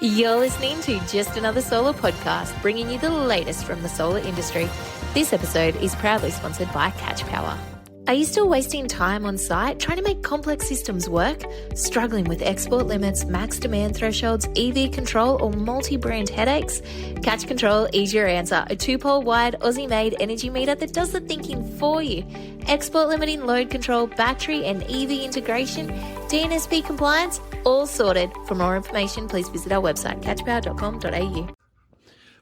You're listening to Just Another Solar podcast, bringing you the latest from the solar industry. This episode is proudly sponsored by Catch Power. Are you still wasting time on site trying to make complex systems work? Struggling with export limits, max demand thresholds, EV control, or multi-brand headaches? Catch Control is your answer. A 2-pole wide Aussie-made energy meter that does the thinking for you. Export limiting, load control, battery and EV integration, DNSP compliance, all sorted. For more information, please visit our website, catchpower.com.au.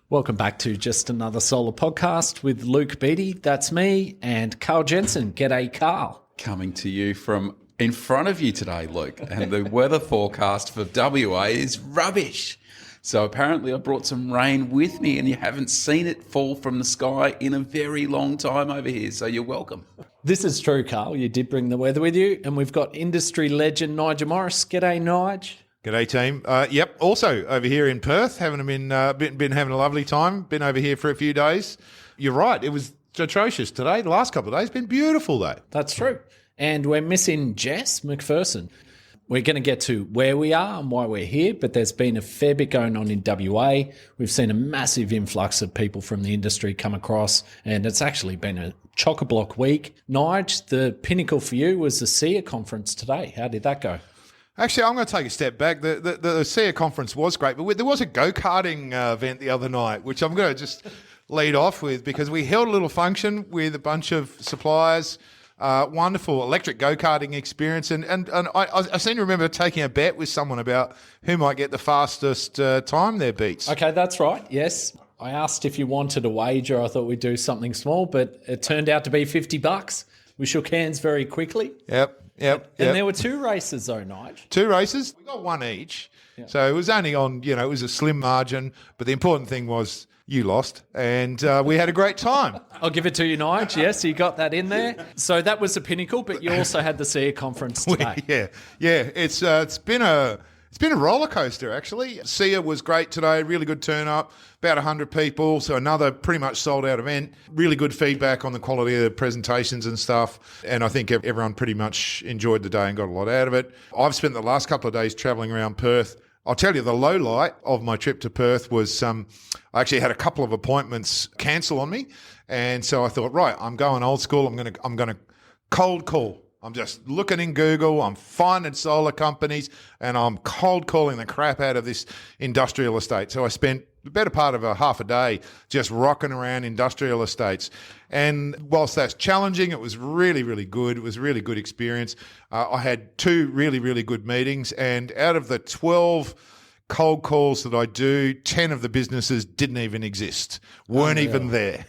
Welcome back to Just Another Solar podcast with Luke Beattie, that's me, and Karl Jensen. G'day, Karl. Coming to you from in front of you today, Luke, and the weather forecast for WA is rubbish. So apparently I brought some rain with me, and you haven't seen it fall from the sky in a very long time over here, so you're welcome. This is true, Karl. You did bring the weather with you, and we've got industry legend Nigel Morris. G'day, Nige. G'day, team. Yep, also over here in Perth, having been having a lovely time. Been over here for a few days. You're right, it was atrocious today. The last couple of days been beautiful, though. That's true. And we're missing Jess, MacPherson. We're going to get to where we are and why we're here, but there's been a fair bit going on in WA. We've seen a massive influx of people from the industry come across, and it's actually been a chock-a-block week. Nige, the pinnacle for you was the SEER conference today. How did that go? Actually, I'm going to take a step back. The SEER conference was great, but there was a go-karting event the other night, which I'm going to just lead off with because we held a little function with a bunch of suppliers. Wonderful electric go-karting experience. And I seem to remember taking a bet with someone about who might get the fastest time there beats. Okay, that's right. Yes. I asked if you wanted a wager. I thought we'd do something small, but it turned out to be $50. We shook hands very quickly. Yep. And there were 2 races though, Nige. 2 races. We got 1 each. Yep. So it was only on, it was a slim margin. But the important thing was you lost and we had a great time. I'll give it to you, Nige. Yes, you got that in there. So that was the pinnacle, but you also had the SEER conference today. Yeah. It's been a roller coaster, actually. SEER was great today, really good turn up, about 100 people, so another pretty much sold out event. Really good feedback on the quality of the presentations and stuff, and I think everyone pretty much enjoyed the day and got a lot out of it. I've spent the last couple of days travelling around Perth. I'll tell you, the low light of my trip to Perth was I actually had a couple of appointments cancel on me, and so I thought, right, I'm going old school. I'm going to cold call. I'm just looking in Google, I'm finding solar companies, and I'm cold calling the crap out of this industrial estate. So I spent the better part of half a day just rocking around industrial estates. And whilst that's challenging, it was really, really good. It was a really good experience. I had 2 really, really good meetings, and out of the 12 cold calls that I do, 10 of the businesses didn't even exist, weren't even there.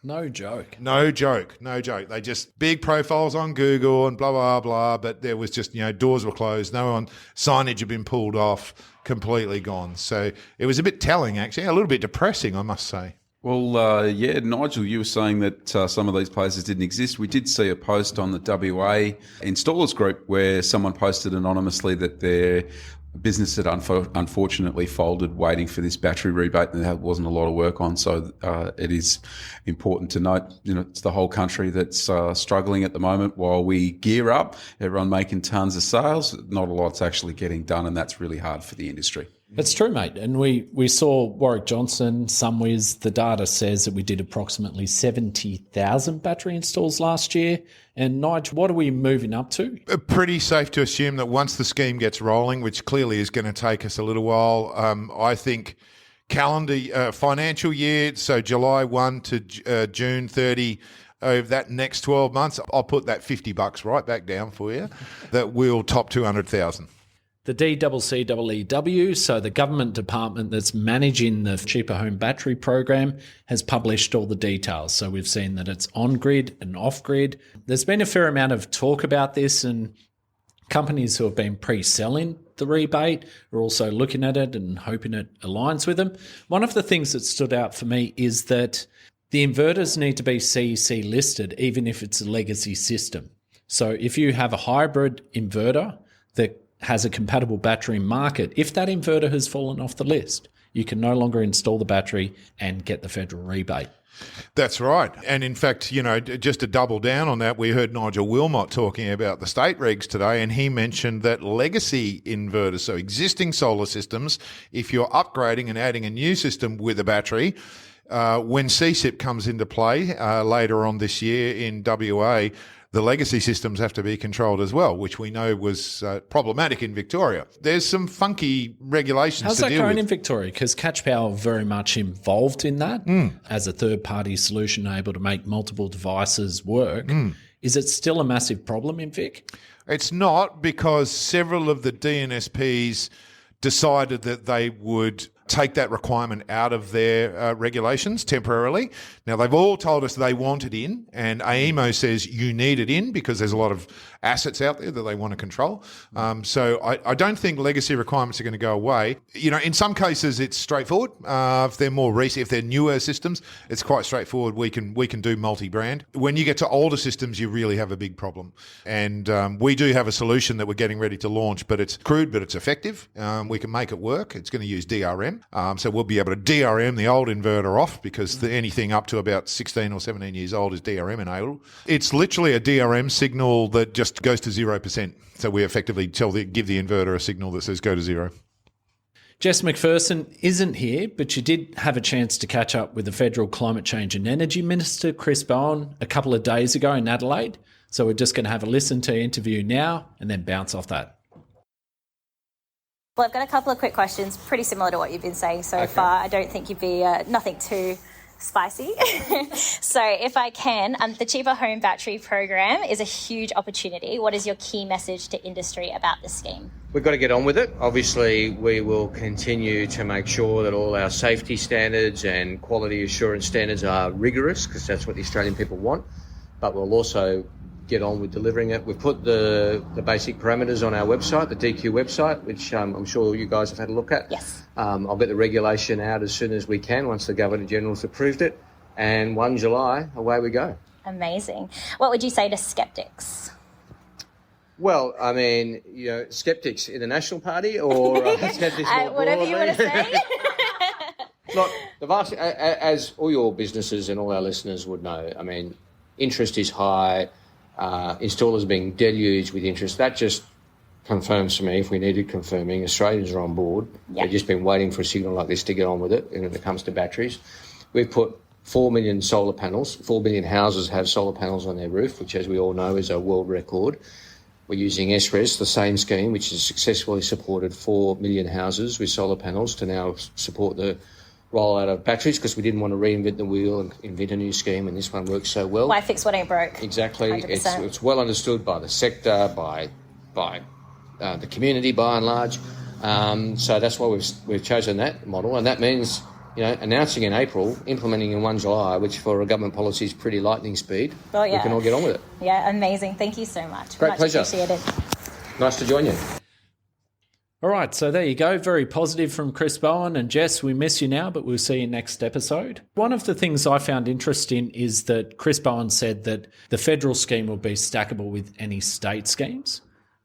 No joke. No joke. They just big profiles on Google and blah, blah, blah. But there was just, doors were closed. Signage had been pulled off, completely gone. So it was a bit telling, actually, a little bit depressing, I must say. Well, Nigel, you were saying that some of these places didn't exist. We did see a post on the WA installers group where someone posted anonymously that their business had unfortunately folded waiting for this battery rebate, and there wasn't a lot of work on. So it is important to note, it's the whole country that's struggling at the moment while we gear up, everyone making tons of sales. Not a lot's actually getting done, and that's really hard for the industry. It's true, mate. And we saw Warwick Johnson, SunWiz, the data says that we did approximately 70,000 battery installs last year. And Nige, what are we moving up to? Pretty safe to assume that once the scheme gets rolling, which clearly is going to take us a little while, I think financial year, so July 1 to June 30, over that next 12 months, I'll put that $50 right back down for you, that we'll top 200,000. The DCCEEW, so the government department that's managing the Cheaper Home Battery Program, has published all the details. So we've seen that it's on-grid and off-grid. There's been a fair amount of talk about this, and companies who have been pre-selling the rebate are also looking at it and hoping it aligns with them. One of the things that stood out for me is that the inverters need to be CEC listed, even if it's a legacy system. So if you have a hybrid inverter that has a compatible battery market, if that inverter has fallen off the list, you can no longer install the battery and get the federal rebate. That's right. And in fact, just to double down on that, we heard Nigel Wilmot talking about the state regs today, and he mentioned that legacy inverters, so existing solar systems, if you're upgrading and adding a new system with a battery, when CSIP comes into play later on this year in WA, the legacy systems have to be controlled as well, which we know was problematic in Victoria. There's some funky regulations How's to that deal going with. in Victoria? Because Catch Power are very much involved in that as a third-party solution able to make multiple devices work. Is it still a massive problem in Vic? It's not, because several of the DNSPs decided that they would take that requirement out of their regulations temporarily. Now, they've all told us they want it in, and AEMO says you need it in because there's a lot of assets out there that they want to control. So I don't think legacy requirements are going to go away. In some cases, it's straightforward. If they're more recent, if they're newer systems, it's quite straightforward. We can do multi-brand. When you get to older systems, you really have a big problem. And we do have a solution that we're getting ready to launch, but it's crude, but it's effective. We can make it work. It's going to use DRM. So we'll be able to DRM the old inverter off, because anything up to about 16 or 17 years old is DRM enabled. It's literally a DRM signal that just goes to 0%. So we effectively give the inverter a signal that says go to 0. Jess MacPherson isn't here, but you did have a chance to catch up with the Federal Climate Change and Energy Minister, Chris Bowen, a couple of days ago in Adelaide. So we're just going to have a listen to the interview now and then bounce off that. Well, I've got a couple of quick questions, pretty similar to what you've been saying so far. I don't think you'd be nothing too spicy. So if I can, the Cheaper Home Battery Program is a huge opportunity. What is your key message to industry about this scheme? We've got to get on with it. Obviously, we will continue to make sure that all our safety standards and quality assurance standards are rigorous, because that's what the Australian people want. But we'll also get on with delivering it. We've put the basic parameters on our website, the DQ website, which I'm sure you guys have had a look at. Yes. I'll get the regulation out as soon as we can, once the Governor-General's approved it. And 1 July, away we go. Amazing. What would you say to skeptics? Well, I mean, skeptics in the National Party, or skeptics more whatever you want to say. Look, as all your businesses and all our listeners would know, I mean, interest is high. Installers being deluged with interest. That just confirms to me, if we needed confirming, Australians are on board. Yeah. They've just been waiting for a signal like this to get on with it. And when it comes to batteries, we've put 4 million solar panels. 4 million houses have solar panels on their roof, which, as we all know, is a world record. We're using SRES, the same scheme, which has successfully supported 4 million houses with solar panels, to now support the rollout of batteries, because we didn't want to reinvent the wheel and invent a new scheme, and this one works so well. Why fix what ain't broke? Exactly. 100%. It's well understood by the sector, by the community by and large. So that's why we've chosen that model, and that means announcing in April, implementing in 1 July, which for a government policy is pretty lightning speed. Well, yeah. We can all get on with it. Yeah, amazing. Thank you so much. Great Much pleasure. Appreciated. Nice to join you. All right, so there you go. Very positive from Chris Bowen. And Jess, we miss you now, but we'll see you next episode. One of the things I found interesting is that Chris Bowen said that the federal scheme will be stackable with any state schemes.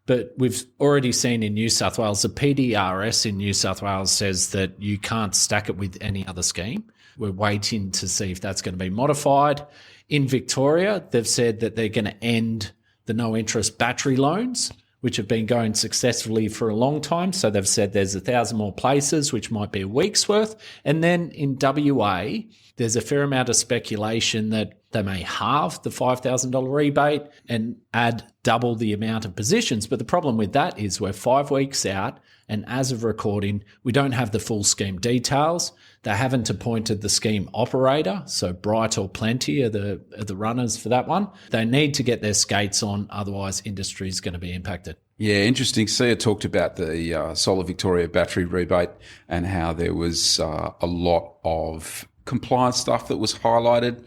But we've already seen in New South Wales, the PDRS in New South Wales says that you can't stack it with any other scheme. We're waiting to see if that's going to be modified. In Victoria, they've said that they're going to end the no-interest battery loans, which have been going successfully for a long time. So they've said there's 1,000 more places, which might be a week's worth. And then in WA, there's a fair amount of speculation that they may halve the $5,000 rebate and add double the amount of positions. But the problem with that is we're 5 weeks out, and as of recording, we don't have the full scheme details. They haven't appointed the scheme operator, so Bright or Plenty are the runners for that one. They need to get their skates on, otherwise industry is going to be impacted. Yeah, interesting. Sia talked about the Solar Victoria battery rebate and how there was a lot of compliance stuff that was highlighted,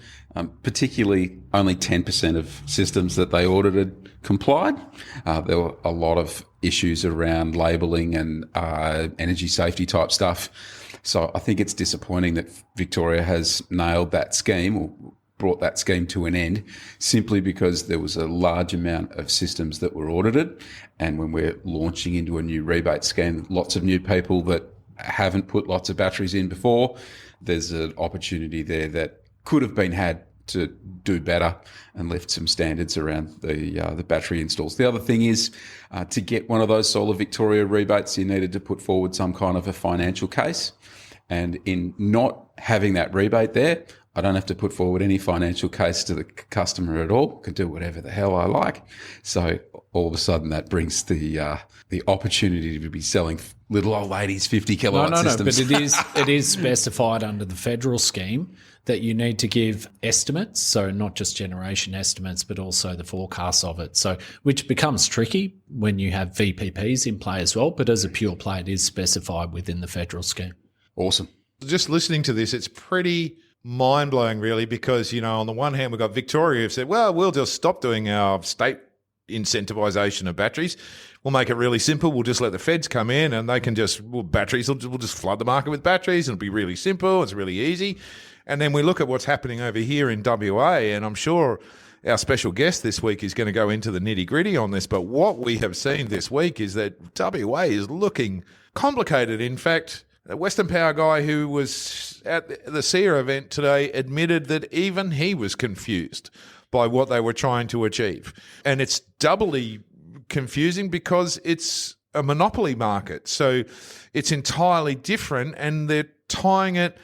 particularly only 10% of systems that they audited complied. There were a lot of issues around labelling and energy safety type stuff. So I think it's disappointing that Victoria has nailed that scheme or brought that scheme to an end simply because there was a large amount of systems that were audited. And when we're launching into a new rebate scheme, lots of new people that haven't put lots of batteries in before, there's an opportunity there that could have been had to do better and lift some standards around the battery installs. The other thing is to get one of those Solar Victoria rebates, you needed to put forward some kind of a financial case. And in not having that rebate there, I don't have to put forward any financial case to the customer at all. I can do whatever the hell I like. So all of a sudden that brings the opportunity to be selling little old ladies 50 kilowatt systems. No, but it is specified under the federal scheme that you need to give estimates, so not just generation estimates, but also the forecasts of it. So, which becomes tricky when you have VPPs in play as well, but as a pure play, it is specified within the federal scheme. Awesome. Just listening to this, it's pretty mind-blowing, really, because, on the one hand, we've got Victoria who've said, well, we'll just stop doing our state incentivisation of batteries. We'll make it really simple. We'll just let the feds come in and they can we'll just flood the market with batteries and it'll be really simple. It's really easy. And then we look at what's happening over here in WA, and I'm sure our special guest this week is going to go into the nitty-gritty on this, but what we have seen this week is that WA is looking complicated. In fact, a Western Power guy who was at the SEER event today admitted that even he was confused by what they were trying to achieve. And it's doubly confusing because it's a monopoly market. So it's entirely different, and they're tying it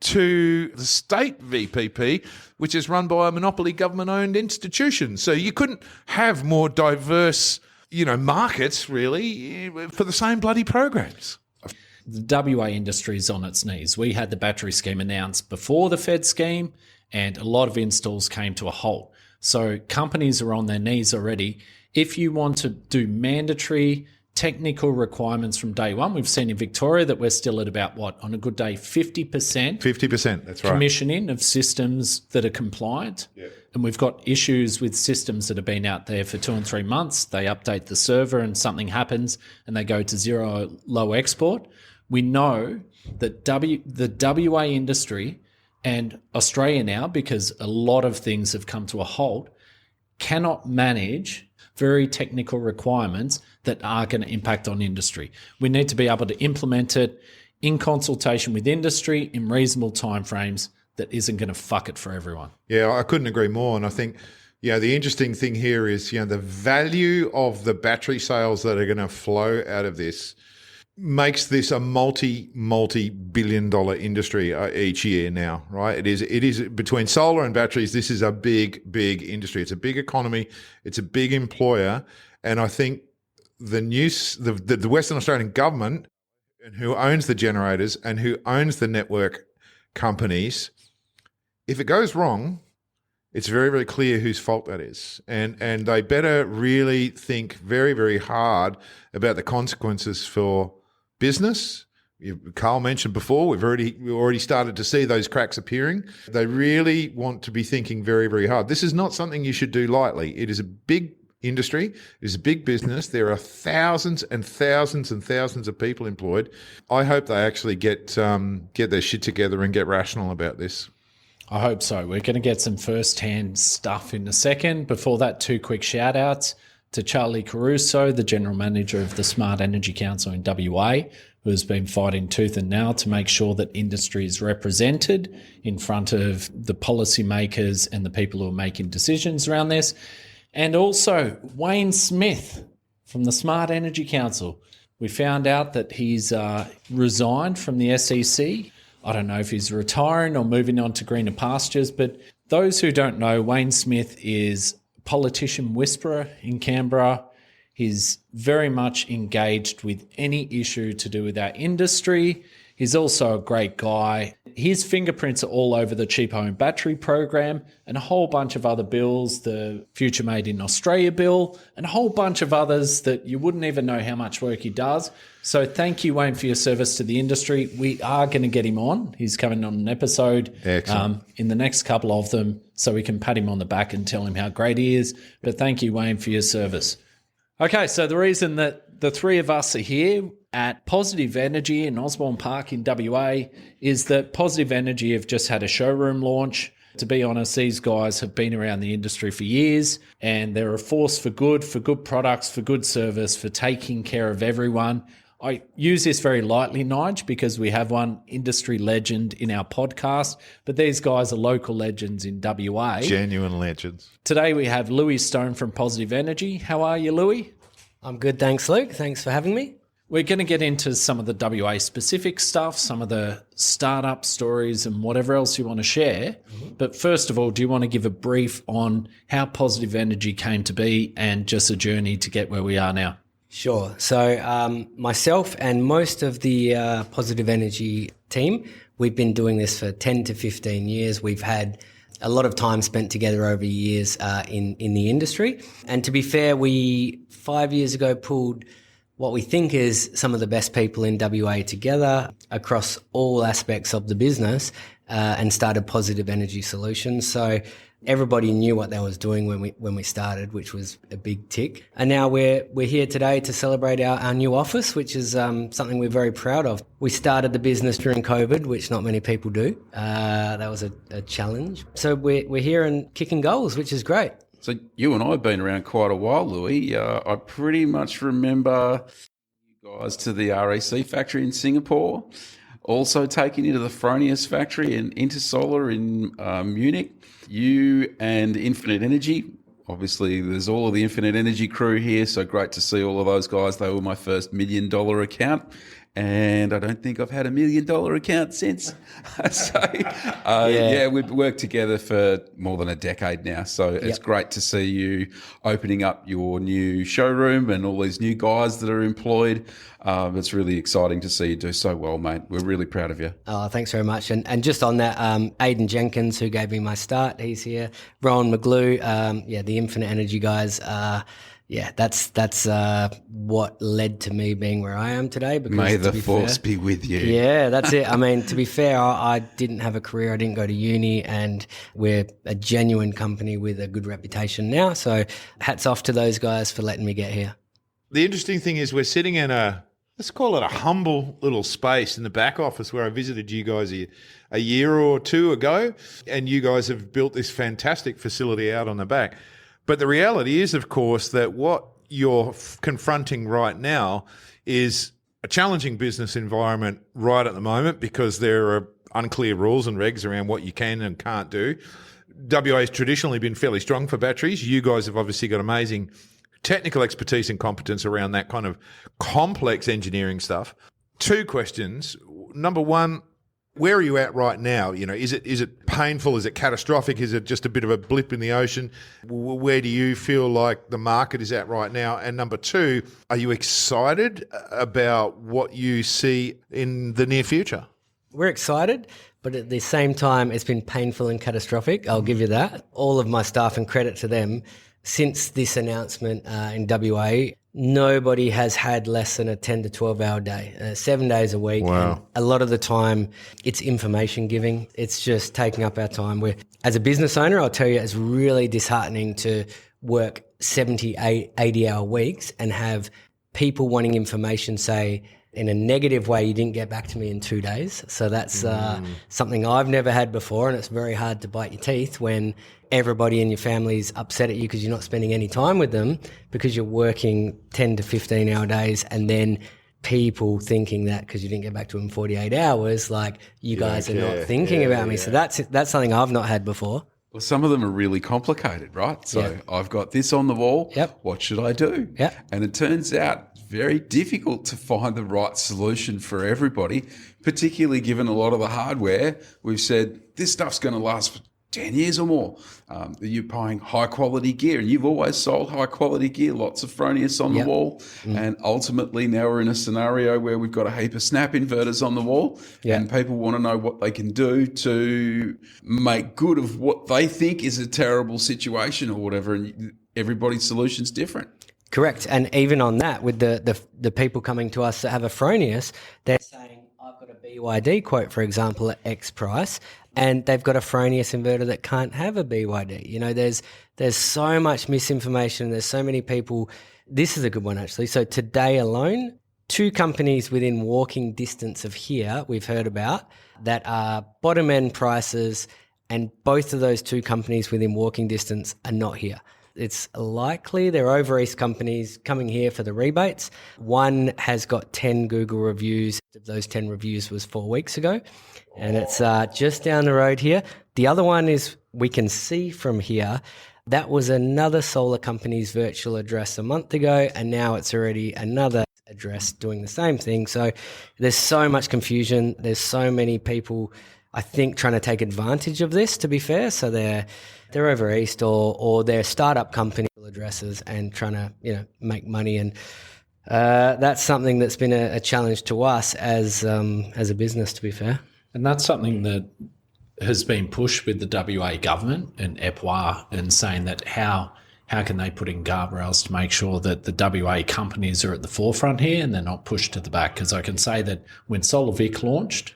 to the state VPP, which is run by a monopoly government-owned institution. So you couldn't have more diverse, markets, really, for the same bloody programs. The WA industry is on its knees. We had the battery scheme announced before the Fed scheme, and a lot of installs came to a halt. So companies are on their knees already. If you want to do mandatory technical requirements from day one, we've seen in Victoria that we're still at about, on a good day, 50%. 50%, that's right. Commissioning of systems that are compliant. Yeah. And we've got issues with systems that have been out there for 2 and 3 months. They update the server and something happens and they go to zero low export. We know that the WA industry and Australia now, because a lot of things have come to a halt, cannot manage very technical requirements that are going to impact on industry. We need to be able to implement it in consultation with industry in reasonable timeframes that isn't going to fuck it for everyone. Yeah, I couldn't agree more. And I think, the interesting thing here is, the value of the battery sales that are going to flow out of this makes this a multi-billion dollar industry each year now, right? It is between solar and batteries. This is a big industry. It's a big economy. It's a big employer. And I think the Western Australian government, and who owns the generators and who owns the network companies, if it goes wrong, it's very, very clear whose fault that is. And they better really think very, very hard about the consequences for business. Karl mentioned before, we've already started to see those cracks appearing. They really want to be thinking very, very hard. This is not something you should do lightly. It is a big industry. It is a big business. There are thousands and thousands and thousands of people employed. I hope they actually get their shit together and get rational about this. I hope so. We're going to get some first-hand stuff in a second. Before that, 2 quick shout-outs to Charlie Caruso, the General Manager of the Smart Energy Council in WA, who has been fighting tooth and nail to make sure that industry is represented in front of the policymakers and the people who are making decisions around this. And also Wayne Smith from the Smart Energy Council. We found out that he's resigned from the SEC. I don't know if he's retiring or moving on to greener pastures, but those who don't know, Wayne Smith is a politician whisperer in Canberra. He's very much engaged with any issue to do with our industry. He's also a great guy. His fingerprints are all over the Cheap Home Battery program and a whole bunch of other bills, the Future Made in Australia bill, and a whole bunch of others that you wouldn't even know how much work he does. So thank you, Wayne, for your service to the industry. We are going to get him on. He's coming on an episode in the next couple of them so we can pat him on the back and tell him how great he is. But thank you, Wayne, for your service. Okay, so the reason that the three of us are here at Positive Energy in Osborne Park in WA is that Positive Energy have just had a showroom launch. To be honest, these guys have been around the industry for years and they're a force for good products, for good service, for taking care of everyone. I use this very lightly, Nige, because we have one industry legend in our podcast, but these guys are local legends in WA. Genuine legends. Today we have Louis Stone from Positive Energy. How are you, Louis? I'm good, thanks, Luke. Thanks for having me. We're going to get into some of the WA specific stuff, some of the startup stories and whatever else you want to share. But first of all, do you want to give a brief on how Positive Energy came to be and just a journey to get where we are now? Sure. So myself and most of the Positive Energy team, we've been doing this for 10 to 15 years. We've had a lot of time spent together over years in the industry. And to be fair, we 5 years ago pulled what we think is some of the best people in WA together across all aspects of the business and started Positive Energy Solutions. So everybody knew what they was doing when we started, which was a big tick. And now we're here today to celebrate our new office, which is something we're very proud of. We started the business during COVID, which not many people do. That was a challenge. So we're here and kicking goals, which is great. So you and I have been around quite a while, Louis. I pretty much remember you guys to the REC factory in Singapore, also taking you to the Fronius factory and Intersolar in Munich. You and Infinite Energy. Obviously, there's all of the Infinite Energy crew here, so great to see all of those guys. They were my first $1 million account, and I don't think I've had $1 million account since. We've worked together for more than a decade now, so it's great to see you opening up your new showroom and all these new guys that are employed. It's really exciting to see you do so well, mate. We're really proud of you. Oh, thanks very much. And just on that, Aidan Jenkins, who gave me my start, he's here. Rowan McGlue, the Infinite Energy guys. That's what led to me being where I am today. Because may the force be with you. Yeah, that's it. I mean, to be fair, I didn't have a career. I didn't go to uni, and we're a genuine company with a good reputation now. So hats off to those guys for letting me get here. The interesting thing is we're sitting in let's call it a humble little space in the back office where I visited you guys a year or two ago, and you guys have built this fantastic facility out on the back. But the reality is, of course, that what you're confronting right now is a challenging business environment right at the moment because there are unclear rules and regs around what you can and can't do. WA has traditionally been fairly strong for batteries. You guys have obviously got amazing technical expertise and competence around that kind of complex engineering stuff. Two questions. Number one, where are you at right now? You know, is it painful? Is it catastrophic? Is it just a bit of a blip in the ocean? Where do you feel like the market is at right now? And number two, are you excited about what you see in the near future? We're excited, but at the same time, it's been painful and catastrophic. I'll give you that. All of my staff, and credit to them, since this announcement in WA, nobody has had less than a 10 to 12 hour day, 7 days a week. Wow. And a lot of the time it's information giving. It's just taking up our time. As a business owner, I'll tell you, it's really disheartening to work 70, 80 hour weeks and have people wanting information, say, in a negative way, you didn't get back to me in 2 days. So that's something I've never had before, and it's very hard to bite your teeth when everybody in your family's upset at you because you're not spending any time with them because you're working 10 to 15 hour days, and then people thinking that because you didn't get back to them in 48 hours, like you guys are not thinking about me. So that's something I've not had before. Well, some of them are really complicated, right? So I've got this on the wall. Yep. What should I do? Yep. And it turns out very difficult to find the right solution for everybody, particularly given a lot of the hardware. We've said this stuff's going to last for 10 years or more. You're buying high quality gear, and you've always sold high quality gear, lots of Fronius on the wall. And ultimately now we're in a scenario where we've got a heap of snap inverters on the wall, and people want to know what they can do to make good of what they think is a terrible situation or whatever. And everybody's solution's different. Correct. And even on that, with the people coming to us that have a Fronius, they're saying, I've got a BYD quote, for example, at X price, and they've got a Fronius inverter that can't have a BYD. You know, there's so much misinformation. There's so many people. This is a good one, actually. So today alone, 2 companies within walking distance of here we've heard about that are bottom end prices, and both of those 2 companies within walking distance are not here. It's likely they're over East companies coming here for the rebates. One has got 10 Google reviews. Those 10 reviews was 4 weeks ago, and it's just down the road here. The other one is, we can see from here, that was another solar company's virtual address a month ago, and now it's already another address doing the same thing. So there's so much confusion. There's so many people, I think, trying to take advantage of this, to be fair. So they're over East or they're startup company addresses and trying to, make money. And that's something that's been a challenge to us as a business, to be fair. And that's something that has been pushed with the WA government and EPWA, and saying that how can they put in guardrails to make sure that the WA companies are at the forefront here and they're not pushed to the back. Because I can say that when Solar Vic launched,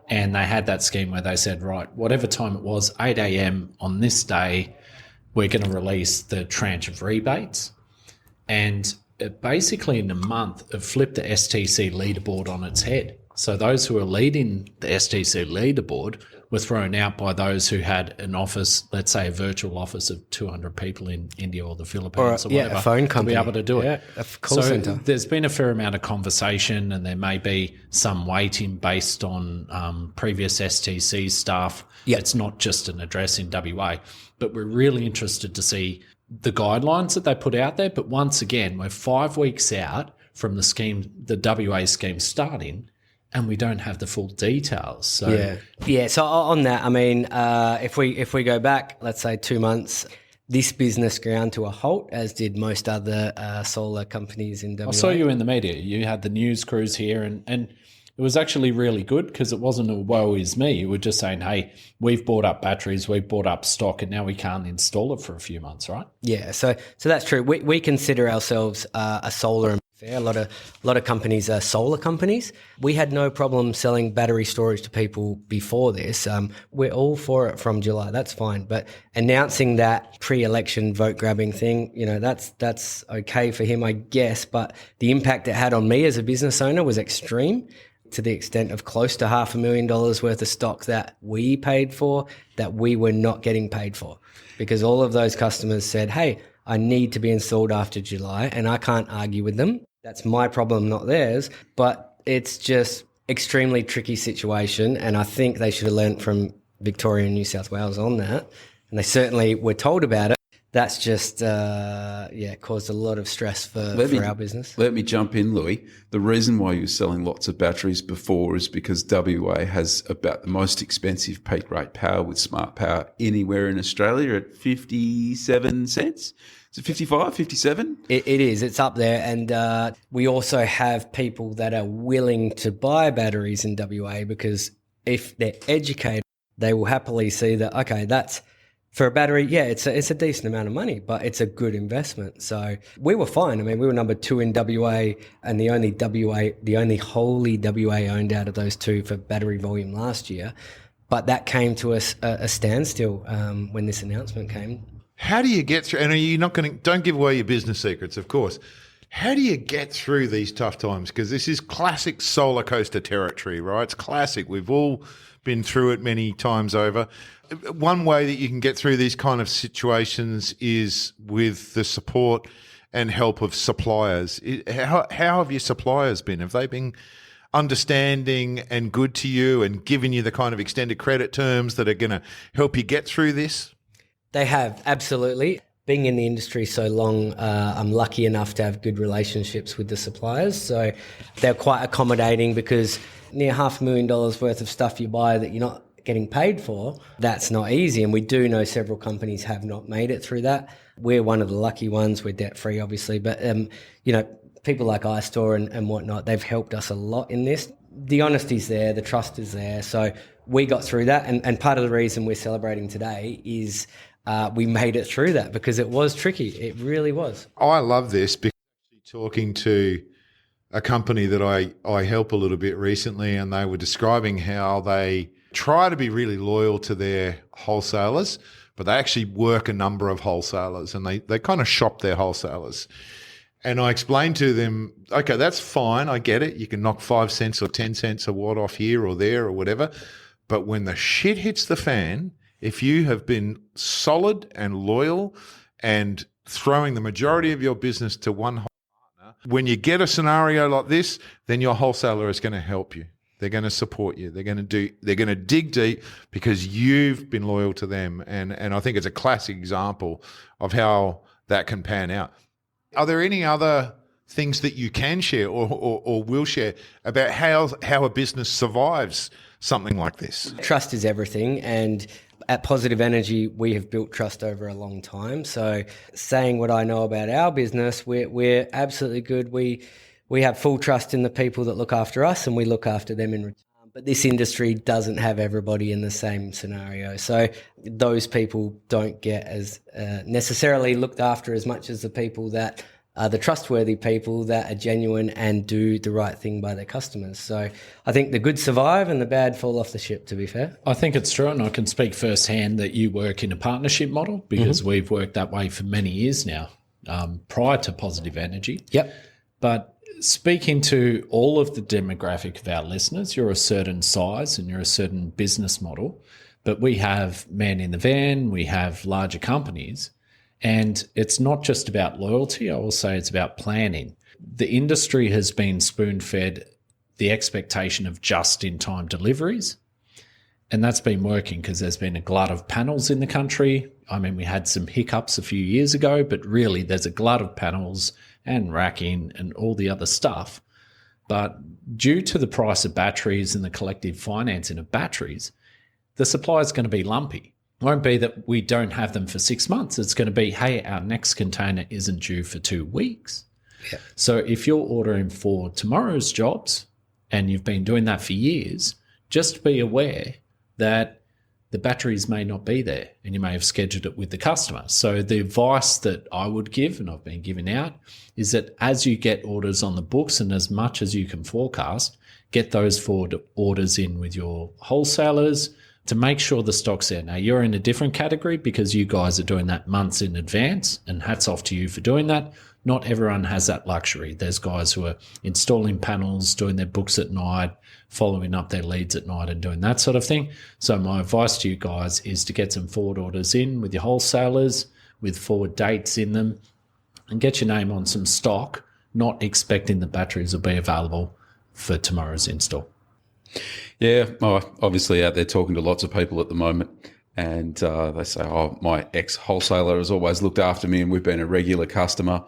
and they had that scheme where they said, right, whatever time it was, 8 a.m. on this day, we're going to release the tranche of rebates. And it basically in a month, it flipped the STC leaderboard on its head. So those who were leading the STC leaderboard were thrown out by those who had an office, let's say a virtual office of 200 people in India or the Philippines or whatever, a phone company, to be able to do it. A call center. There's been a fair amount of conversation, and there may be some weighting based on previous STC staff. Yep. It's not just an address in WA, but we're really interested to see the guidelines that they put out there. But once again, we're 5 weeks out from the scheme, the WA scheme starting, and we don't have the full details. So yeah. So on that, I mean, if we go back, let's say 2 months, this business ground to a halt, as did most other solar companies in WA. I saw you in the media. You had the news crews here, and it was actually really good, because it wasn't a woe is me. You were just saying, hey, we've bought up batteries, we've bought up stock, and now we can't install it for a few months, right? Yeah, so that's true. We consider ourselves a solar. A lot of companies are solar companies. We had no problem selling battery storage to people before this. We're all for it from July. That's fine. But announcing that pre-election vote grabbing thing, that's okay for him, I guess. But the impact it had on me as a business owner was extreme, to the extent of close to $500,000 worth of stock that we paid for, that we were not getting paid for, because all of those customers said, hey, I need to be installed after July, and I can't argue with them. That's my problem, not theirs. But it's just extremely tricky situation, and I think they should have learnt from Victoria and New South Wales on that, and they certainly were told about it. That's just, caused a lot of stress for our business. Let me jump in, Louis. The reason why you're selling lots of batteries before is because WA has about the most expensive peak rate power with smart power anywhere in Australia at 57 cents. Is it 55, 57? It is. It's up there. And we also have people that are willing to buy batteries in WA, because if they're educated, they will happily see that, okay, that's for a battery, it's a decent amount of money, but it's a good investment. So we were fine. I mean, we were number 2 in WA, and the only wholly WA owned out of those two for battery volume last year. But that came to us a standstill when this announcement came. How do you get through? And are you not going to? Don't give away your business secrets, of course. How do you get through these tough times? Because this is classic solar coaster territory, right? It's classic. We've all been through it many times over. One way that you can get through these kind of situations is with the support and help of suppliers. How have your suppliers been? Have they been understanding and good to you and giving you the kind of extended credit terms that are going to help you get through this? They have, absolutely. Being in the industry so long, I'm lucky enough to have good relationships with the suppliers. So they're quite accommodating, because near $500,000 worth of stuff you buy that you're not getting paid for, that's not easy. And we do know several companies have not made it through that. We're one of the lucky ones. We're debt-free, obviously. But, people like iStore and whatnot, they've helped us a lot in this. The honesty's there, the trust is there. So we got through that. And part of the reason we're celebrating today is we made it through that, because it was tricky. It really was. I love this, because talking to a company that I help a little bit recently, and they were describing how they try to be really loyal to their wholesalers, but they actually work a number of wholesalers, and they kind of shop their wholesalers. And I explained to them, okay, that's fine. I get it. You can knock 5 cents or 10 cents a watt off here or there or whatever. But when the shit hits the fan, if you have been solid and loyal and throwing the majority of your business to one partner. When you get a scenario like this, then your wholesaler is going to help you. They're going to support you. They're going to dig deep because you've been loyal to them. And I think it's a classic example of how that can pan out. Are there any other things that you can share or will share about how a business survives something like this? Trust is everything, and at Positive Energy, we have built trust over a long time. So saying what I know about our business, we're absolutely good. We have full trust in the people that look after us, and we look after them in return. But this industry doesn't have everybody in the same scenario. So those people don't get as necessarily looked after as much as the people that are the trustworthy people that are genuine and do the right thing by their customers. So I think the good survive and the bad fall off the ship, to be fair. I think it's true, and I can speak firsthand that you work in a partnership model because we've worked that way for many years now, prior to Positive Energy. Yep. But speaking to all of the demographic of our listeners, you're a certain size and you're a certain business model, but we have men in the van, we have larger companies, and it's not just about loyalty. I will say it's about planning. The industry has been spoon-fed the expectation of just-in-time deliveries, and that's been working because there's been a glut of panels in the country. I mean, we had some hiccups a few years ago, but really there's a glut of panels and racking and all the other stuff. But due to the price of batteries and the collective financing of batteries, the supply is going to be lumpy. It won't be that we don't have them for 6 months. It's going to be, hey, our next container isn't due for 2 weeks. Yeah. So if you're ordering for tomorrow's jobs and you've been doing that for years, just be aware that the batteries may not be there and you may have scheduled it with the customer. So the advice that I would give, and I've been giving out, is that as you get orders on the books and as much as you can forecast, get those forward orders in with your wholesalers to make sure the stock's there. Now, you're in a different category because you guys are doing that months in advance, and hats off to you for doing that. Not everyone has that luxury. There's guys who are installing panels, doing their books at night, following up their leads at night and doing that sort of thing. So my advice to you guys is to get some forward orders in with your wholesalers, with forward dates in them, and get your name on some stock, not expecting the batteries will be available for tomorrow's install. Yeah, obviously out there talking to lots of people at the moment, and they say, oh, my ex-wholesaler has always looked after me and we've been a regular customer.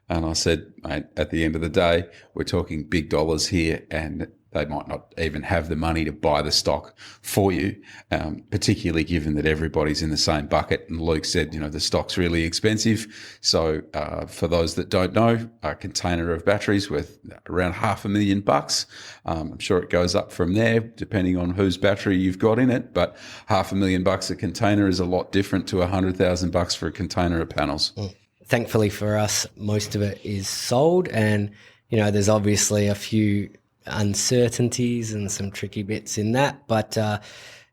And I said, mate, at the end of the day, we're talking big dollars here, and they might not even have the money to buy the stock for you, particularly given that everybody's in the same bucket. And Luke said, the stock's really expensive. So for those that don't know, a container of batteries worth around $500,000. I'm sure it goes up from there, depending on whose battery you've got in it. But $500,000 a container is a lot different to $100,000 for a container of panels. Thankfully for us, most of it is sold, and there's obviously a few uncertainties and some tricky bits in that, but to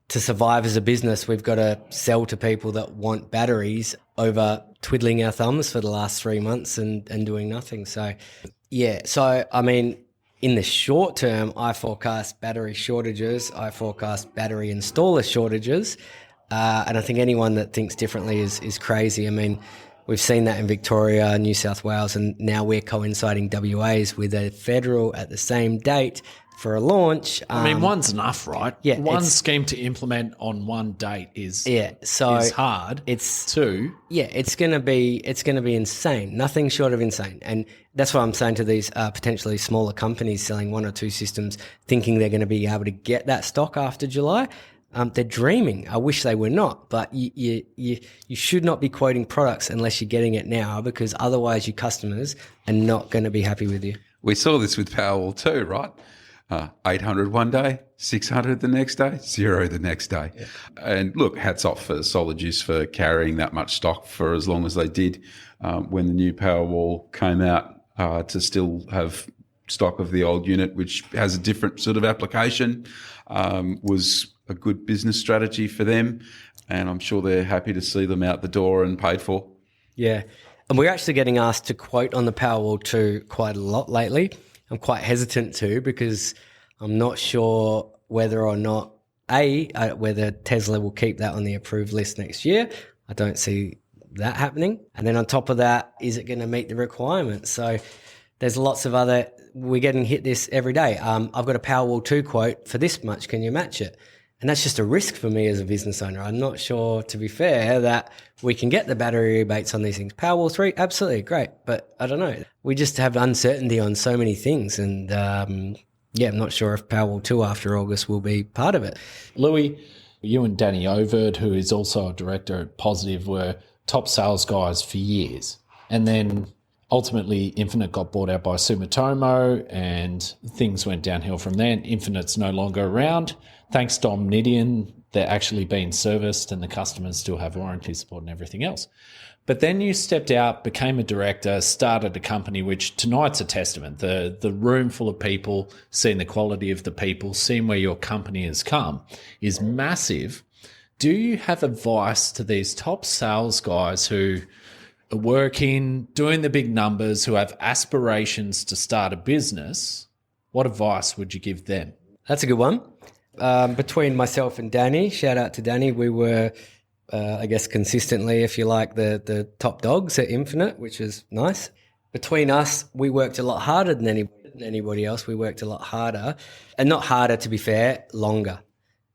survive as a business, we've got to sell to people that want batteries over twiddling our thumbs for the last 3 months and doing nothing. So I mean, in the short term, I forecast battery shortages, I forecast battery installer shortages, and I think anyone that thinks differently is crazy. I mean, we've seen that in Victoria, New South Wales, and now we're coinciding WAs with a federal at the same date for a launch. I mean, one's enough, right? Yeah, one scheme to implement on one date is hard. It's going to be insane. Nothing short of insane. And that's what I'm saying to these potentially smaller companies selling 1 or 2 systems, thinking they're going to be able to get that stock after July. They're dreaming. I wish they were not, but you should not be quoting products unless you're getting it now, because otherwise your customers are not going to be happy with you. We saw this with Powerwall too, right? 800 one day, 600 the next day, 0 the next day. Yeah. And look, hats off for Solid Juice for carrying that much stock for as long as they did when the new Powerwall came out, to still have stock of the old unit, which has a different sort of application, was a good business strategy for them, and I'm sure they're happy to see them out the door and paid for. Yeah, and we're actually getting asked to quote on the Powerwall 2 quite a lot lately. I'm quite hesitant to, because I'm not sure whether or not whether Tesla will keep that on the approved list next year. I don't see that happening? And then on top of that, is it going to meet the requirements? So there's lots of other, we're getting hit this every day. I've got a Powerwall 2 quote for this much. Can you match it? And that's just a risk for me as a business owner. I'm not sure, to be fair, that we can get the battery rebates on these things. Powerwall 3, absolutely great. But I don't know. We just have uncertainty on so many things. And I'm not sure if Powerwall 2 after August will be part of it. Louis, you and Danny Overd, who is also a director at Positive, were top sales guys for years. And then ultimately, Infinite got bought out by Sumitomo and things went downhill from there. Infinite's no longer around. Thanks to Omnidian, they're actually being serviced and the customers still have warranty support and everything else. But then you stepped out, became a director, started a company, which tonight's a testament. The room full of people, seeing the quality of the people, seeing where your company has come is massive. Do you have advice to these top sales guys who are working, doing the big numbers, who have aspirations to start a business? What advice would you give them? That's a good one. Between myself and Danny, shout out to Danny, we were, I guess, consistently, if you like, the top dogs at Infinite, which is nice. Between us, we worked a lot harder than anybody else. We worked a lot harder, and not harder, to be fair, longer.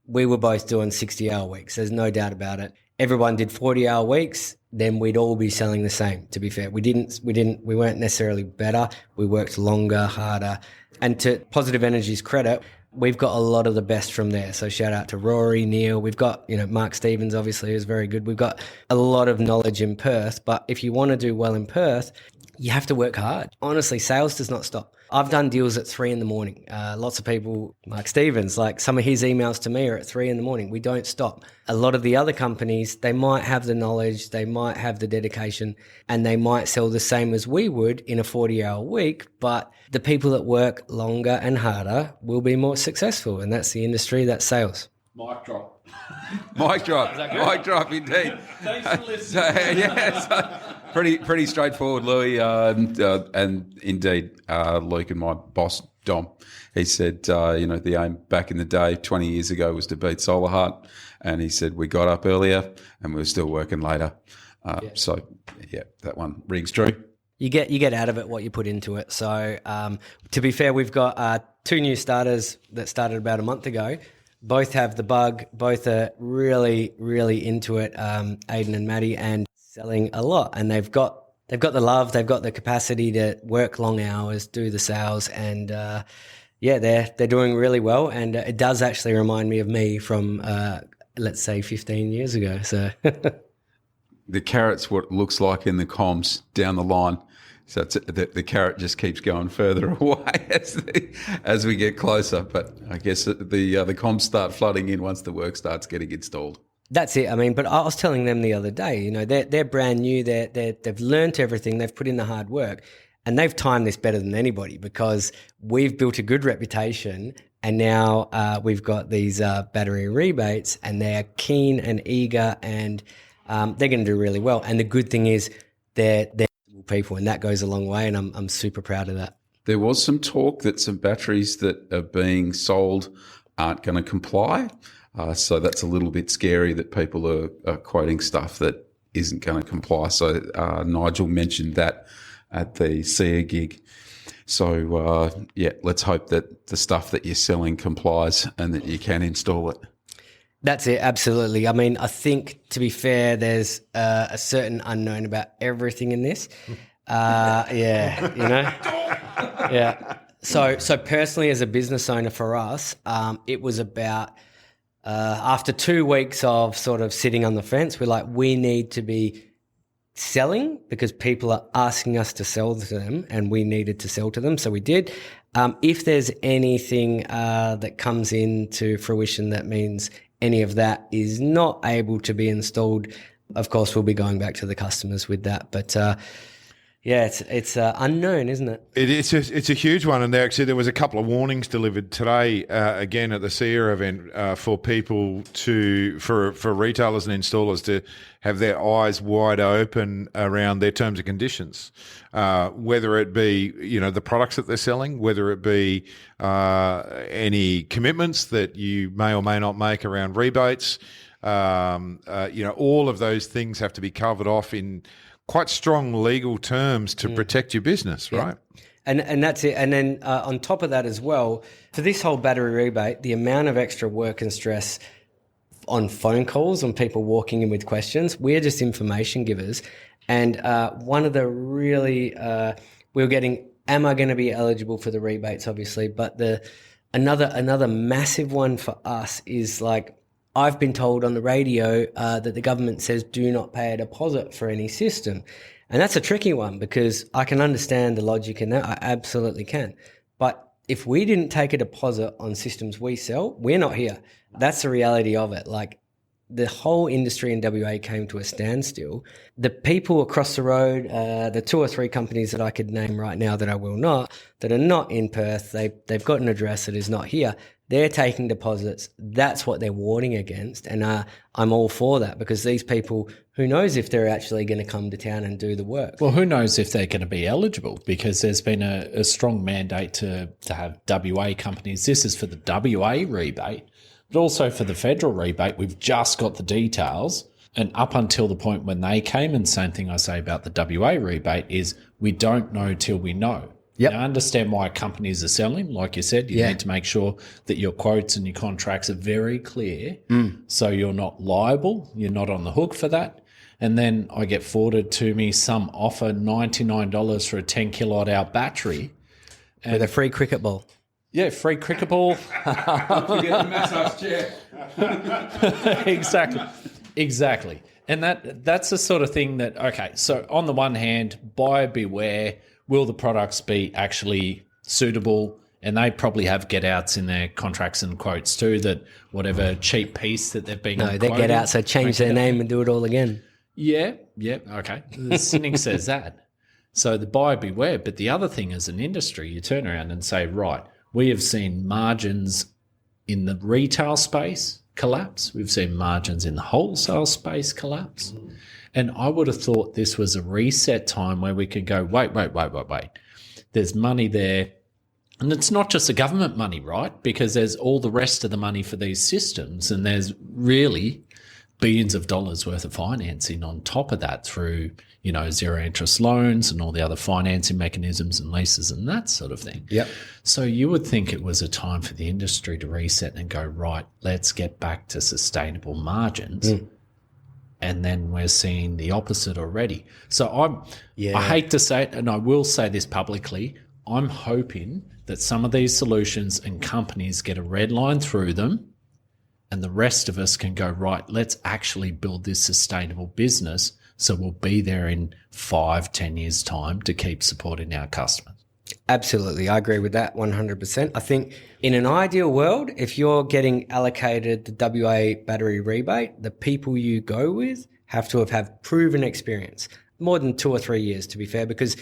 We were both doing 60-hour weeks. There's no doubt about it. Everyone did 40-hour weeks, then we'd all be selling the same, to be fair. We weren't necessarily better. We worked longer, harder. And to Positive Energy's credit, we've got a lot of the best from there. So shout out to Rory, Neil. We've got, Mark Stevens, obviously, is very good. We've got a lot of knowledge in Perth. But if you want to do well in Perth, you have to work hard. Honestly, sales does not stop. I've done deals at 3 a.m. Lots of people, Mark Stevens, like some of his emails to me are at 3 a.m. We don't stop. A lot of the other companies, they might have the knowledge, they might have the dedication, and they might sell the same as we would in a 40-hour week, but the people that work longer and harder will be more successful, and that's the industry, that's sales. Mic drop. Mic drop. Mic drop, indeed. Thanks for listening. Pretty straightforward, Louis. And indeed, Luke and my boss, Dom, he said, the aim back in the day, 20 years ago, was to beat Solar Heart. And he said, we got up earlier and we were still working later. So, that one rings true. You get out of it what you put into it. So, to be fair, we've got 2 new starters that started about a month ago. Both have the bug. Both are really, really into it, Aiden and Maddie, and selling a lot. And they've got the love. They've got the capacity to work long hours, do the sales, and they're doing really well. And it does actually remind me of me from let's say 15 years ago. So the carrot's what it looks like in the comms down the line. So the carrot just keeps going further away as we get closer. But I guess the comms start flooding in once the work starts getting installed. That's it. I mean, but I was telling them the other day, they're brand new. They've learnt everything. They've put in the hard work, and they've timed this better than anybody because we've built a good reputation, and now we've got these battery rebates, and they're keen and eager, and they're going to do really well. And the good thing is they're people, and that goes a long way, and I'm super proud of that. There was some talk that some batteries that are being sold aren't going to comply. So that's a little bit scary that people are quoting stuff that isn't going to comply. So Nigel mentioned that at the SEA gig. So, let's hope that the stuff that you're selling complies and that you can install it. That's it, absolutely. I mean, I think, to be fair, there's a certain unknown about everything in this. So personally, as a business owner for us, it was about after 2 weeks of sort of sitting on the fence, we're like, we need to be selling because people are asking us to sell to them, and we needed to sell to them. So we did. If there's anything that comes into fruition that means any of that is not able to be installed, of course, we'll be going back to the customers with that. But it's unknown, isn't it? It's a huge one, and there was a couple of warnings delivered today again at the SEA event for people for retailers and installers to have their eyes wide open around their terms and conditions, whether it be the products that they're selling, whether it be any commitments that you may or may not make around rebates. All of those things have to be covered off in quite strong legal terms to protect your business, right? And that's it. And then on top of that as well, for this whole battery rebate, the amount of extra work and stress on phone calls, on people walking in with questions, we're just information givers. And one of the really, we were getting, am I going to be eligible for the rebates, obviously, but another massive one for us is like, I've been told on the radio that the government says do not pay a deposit for any system. And that's a tricky one because I can understand the logic in that. I absolutely can. But if we didn't take a deposit on systems we sell, we're not here. That's the reality of it. Like the whole industry in WA came to a standstill. The people across the road, the 2 or 3 companies that I could name right now that I will not, that are not in Perth, they've got an address that is not here. They're taking deposits. That's what they're warning against. And I'm all for that because these people, who knows if they're actually going to come to town and do the work. Well, who knows if they're going to be eligible because there's been a strong mandate to have WA companies. This is for the WA rebate, but also for the federal rebate. We've just got the details. And up until the point when they came, and same thing I say about the WA rebate is we don't know till we know. Yep. Now, I understand why companies are selling. Like you said, you need to make sure that your quotes and your contracts are very clear so you're not liable, you're not on the hook for that. And then I get forwarded to me some offer $99 for a 10 kilowatt hour battery. With a free cricket ball. Yeah, free cricket ball. Don't forget the massage chair. Exactly. And that's the sort of thing that, okay, so on the one hand, buyer beware. Will the products be actually suitable? And they probably have get-outs in their contracts and quotes too, that whatever cheap piece that they've been No, they get out, so change their name and do it all again. Yeah, okay. The cynic says that. So the buyer beware. But the other thing as an industry, you turn around and say, right, we have seen margins in the retail space collapse. We've seen margins in the wholesale space collapse. And I would have thought this was a reset time where we could go, wait. There's money there. And it's not just the government money, right? Because there's all the rest of the money for these systems. And there's really billions of dollars worth of financing on top of that through, zero interest loans and all the other financing mechanisms and leases and that sort of thing. Yep. So you would think it was a time for the industry to reset and go, right, let's get back to sustainable margins. And then we're seeing the opposite already. So I hate to say it, and I will say this publicly, I'm hoping that some of these solutions and companies get a red line through them and the rest of us can go, right, let's actually build this sustainable business so we'll be there in 5-10 years' time to keep supporting our customers. Absolutely. I agree with that 100%. I think in an ideal world, if you're getting allocated the WA battery rebate, the people you go with have to have proven experience, more than 2 or 3 years, to be fair, because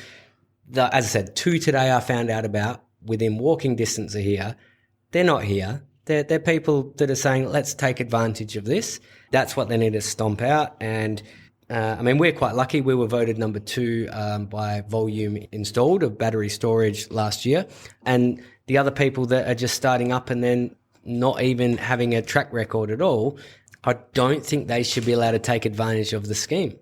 as I said, 2 today I found out about within walking distance of here. They're not here. They're people that are saying, let's take advantage of this. That's what they need to stomp out. And we're quite lucky. We were voted number 2 by volume installed of battery storage last year. And the other people that are just starting up and then not even having a track record at all, I don't think they should be allowed to take advantage of the scheme.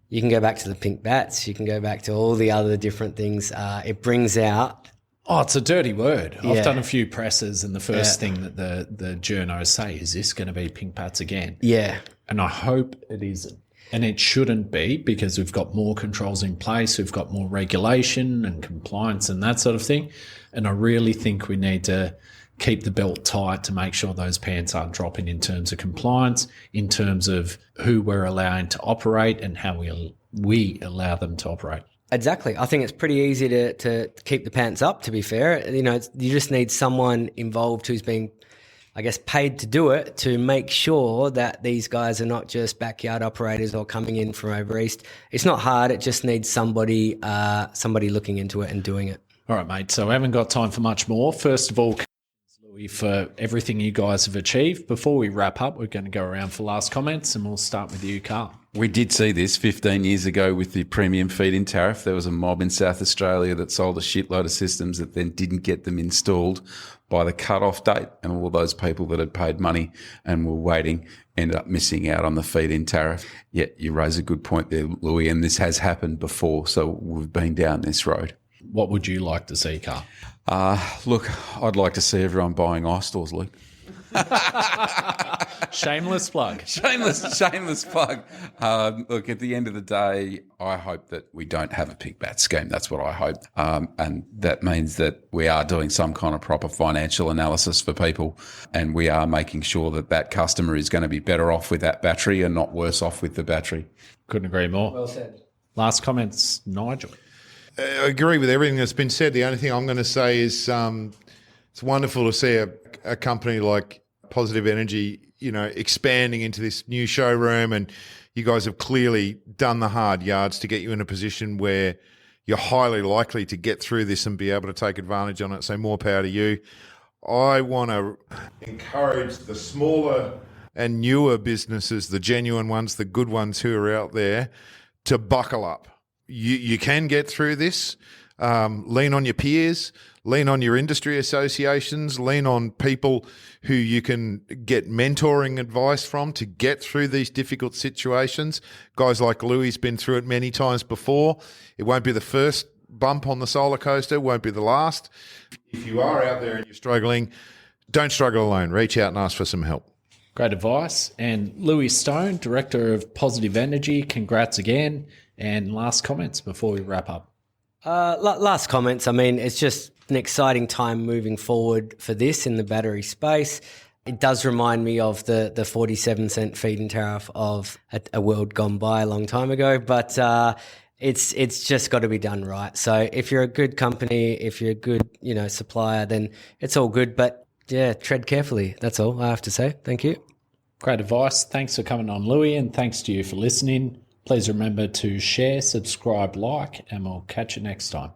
You can go back to the pink bats. You can go back to all the other different things. It brings out... Oh, it's a dirty word. I've done a few presses and the first thing that the journos say is this going to be pink bats again? Yeah. And I hope it isn't. And it shouldn't be because we've got more controls in place, we've got more regulation and compliance and that sort of thing. And I really think we need to keep the belt tight to make sure those pants aren't dropping in terms of compliance, in terms of who we're allowing to operate and how we allow them to operate. Exactly. I think it's pretty easy to keep the pants up, to be fair. You just need someone involved who's been, I guess, paid to do it to make sure that these guys are not just backyard operators or coming in from over east. It's not hard. It just needs somebody looking into it and doing it. All right, mate. So we haven't got time for much more. First of all, for everything you guys have achieved. Before we wrap up, we're going to go around for last comments, and we'll start with you, Karl. We did see this 15 years ago with the premium feed-in tariff. There was a mob in South Australia that sold a shitload of systems that then didn't get them installed by the cut-off date, and all those people that had paid money and were waiting ended up missing out on the feed-in tariff. Yet you raise a good point there, Louis, and this has happened before, so we've been down this road. What would you like to see, Karl? Look, I'd like to see everyone buying iStores, Luke. Shameless plug. Shameless plug. Look, at the end of the day, I hope that we don't have a pick-bat scheme. That's what I hope. And that means that we are doing some kind of proper financial analysis for people, and we are making sure that that customer is going to be better off with that battery and not worse off with the battery. Couldn't agree more. Well said. Last comments, Nigel. I agree with everything that's been said. The only thing I'm going to say is it's wonderful to see a company like Positive Energy, expanding into this new showroom, and you guys have clearly done the hard yards to get you in a position where you're highly likely to get through this and be able to take advantage on it. So more power to you. I want to encourage the smaller and newer businesses, the genuine ones, the good ones who are out there, to buckle up. You can get through this. Lean on your peers, lean on your industry associations, lean on people who you can get mentoring advice from to get through these difficult situations. Guys like Louis been through it many times before. It won't be the first bump on the solar coaster, won't be the last. If you are out there and you're struggling, don't struggle alone. Reach out and ask for some help. Great advice. And Louis Stone, Director of Positive Energy, congrats again. And last comments before we wrap up. Last comments. I mean, it's just an exciting time moving forward for this in the battery space. It does remind me of the 47 cent feed-in tariff of a world gone by a long time ago, but it's just got to be done right. So if you're a good company, if you're a good supplier, then it's all good. But yeah, tread carefully. That's all I have to say. Thank you. Great advice. Thanks for coming on, Louis, and thanks to you for listening. Please remember to share, subscribe, like, and we'll catch you next time.